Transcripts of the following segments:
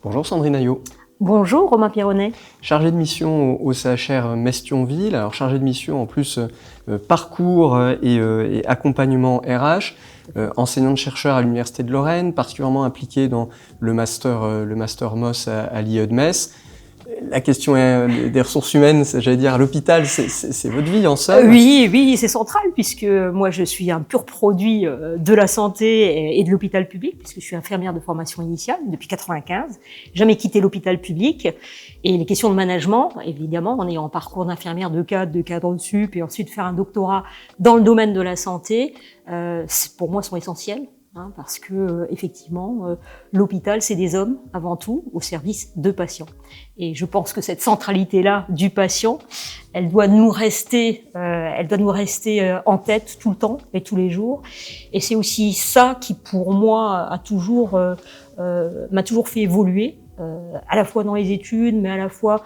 Bonjour Sandrine Ayot. Bonjour Romain Pironnet. Chargé de mission au CHR Metz-Thionville. Alors chargé de mission en plus parcours et accompagnement RH, enseignante-chercheur à l'Université de Lorraine, particulièrement impliquée dans le master MOS à l'IE de Metz. La question des ressources humaines, j'allais dire, à l'hôpital, c'est votre vie en somme. Oui, c'est central puisque moi je suis un pur produit de la santé et de l'hôpital public puisque je suis infirmière de formation initiale depuis 95. Jamais quitté l'hôpital public et les questions de management, évidemment, en ayant un parcours d'infirmière de cadre sup et ensuite faire un doctorat dans le domaine de la santé, pour moi sont essentielles. Parce que effectivement, l'hôpital, c'est des hommes avant tout au service de patients. Et je pense que cette centralité-là du patient, elle doit nous rester en tête tout le temps et tous les jours. Et c'est aussi ça qui, pour moi, m'a toujours fait évoluer. À la fois dans les études, mais à la fois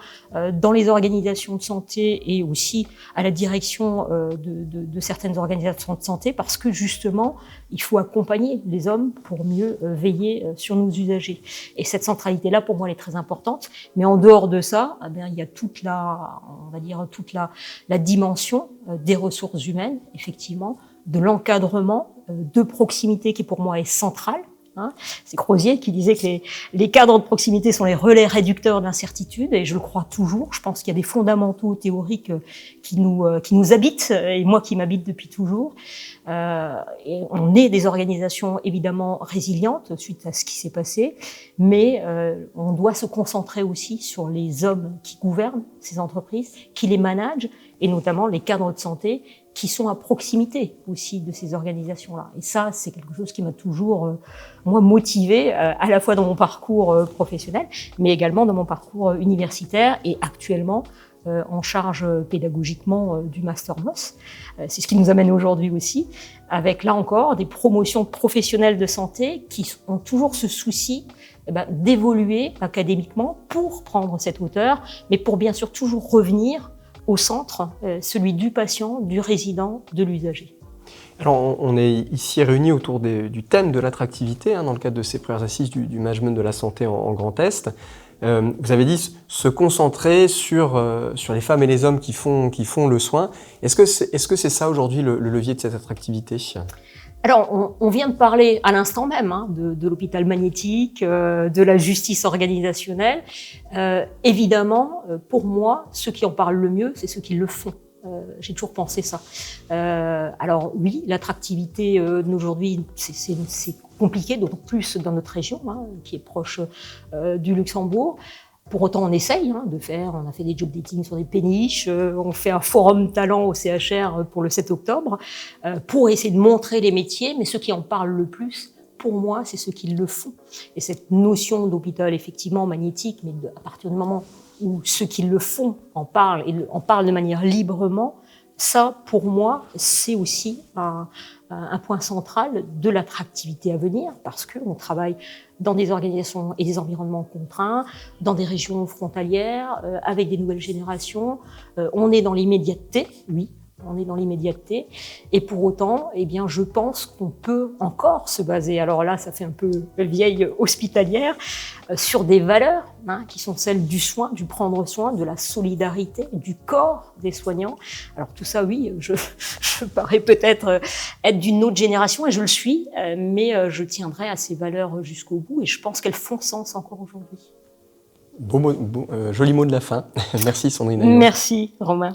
dans les organisations de santé et aussi à la direction de certaines organisations de santé, parce que justement, il faut accompagner les hommes pour mieux veiller sur nos usagers. Et cette centralité-là, pour moi, elle est très importante. Mais en dehors de ça, il y a toute la dimension des ressources humaines, effectivement, de l'encadrement, de proximité qui pour moi est centrale. C'est Crozier qui disait que les cadres de proximité sont les relais réducteurs d'incertitude, et je le crois toujours. Je pense qu'il y a des fondamentaux théoriques qui nous habitent, et moi qui m'habite depuis toujours. Et on est des organisations évidemment résilientes suite à ce qui s'est passé, mais on doit se concentrer aussi sur les hommes qui gouvernent ces entreprises, qui les managent, et notamment les cadres de santé qui sont à proximité aussi de ces organisations-là. Et ça, c'est quelque chose qui m'a toujours, moi, motivée, à la fois dans mon parcours professionnel, mais également dans mon parcours universitaire et actuellement en charge pédagogiquement du Master MOS. C'est ce qui nous amène aujourd'hui aussi, avec là encore des promotions professionnelles de santé qui ont toujours ce souci d'évoluer académiquement pour prendre cette hauteur, mais pour bien sûr toujours revenir au centre, celui du patient, du résident, de l'usager. Alors, on est ici réunis autour du thème de l'attractivité, dans le cadre de ces premières assises du management de la santé en Grand Est. Vous avez dit se concentrer sur les femmes et les hommes qui font le soin. Est-ce que c'est ça aujourd'hui le levier de cette attractivité ? Alors, on vient de parler à l'instant même de l'hôpital magnétique, de la justice organisationnelle. Évidemment, pour moi, ceux qui en parlent le mieux, c'est ceux qui le font. J'ai toujours pensé ça. Alors oui, l'attractivité d'aujourd'hui, c'est compliqué, d'autant plus dans notre région, qui est proche du Luxembourg. Pour autant, on essaye on a fait des job dating sur des péniches, on fait un forum talent au CHR pour le 7 octobre, pour essayer de montrer les métiers, mais ceux qui en parlent le plus, pour moi, c'est ceux qui le font. Et cette notion d'hôpital, effectivement, magnétique, mais à partir du moment où ceux qui le font en parlent, et en parlent de manière librement, ça, pour moi, c'est aussi un point central de l'attractivité à venir, parce qu'on travaille dans des organisations et des environnements contraints, dans des régions frontalières, avec des nouvelles générations. On est dans l'immédiateté, oui, on est dans l'immédiateté, et pour autant, je pense qu'on peut encore se baser, alors là, ça fait un peu vieille hospitalière, sur des valeurs qui sont celles du soin, du prendre soin, de la solidarité, du corps des soignants. Alors tout ça, oui, je parais peut-être être d'une autre génération, et je le suis, mais je tiendrai à ces valeurs jusqu'au bout, et je pense qu'elles font sens encore aujourd'hui. Joli mot de la fin. Merci Sandrine Ayot. Merci Romain.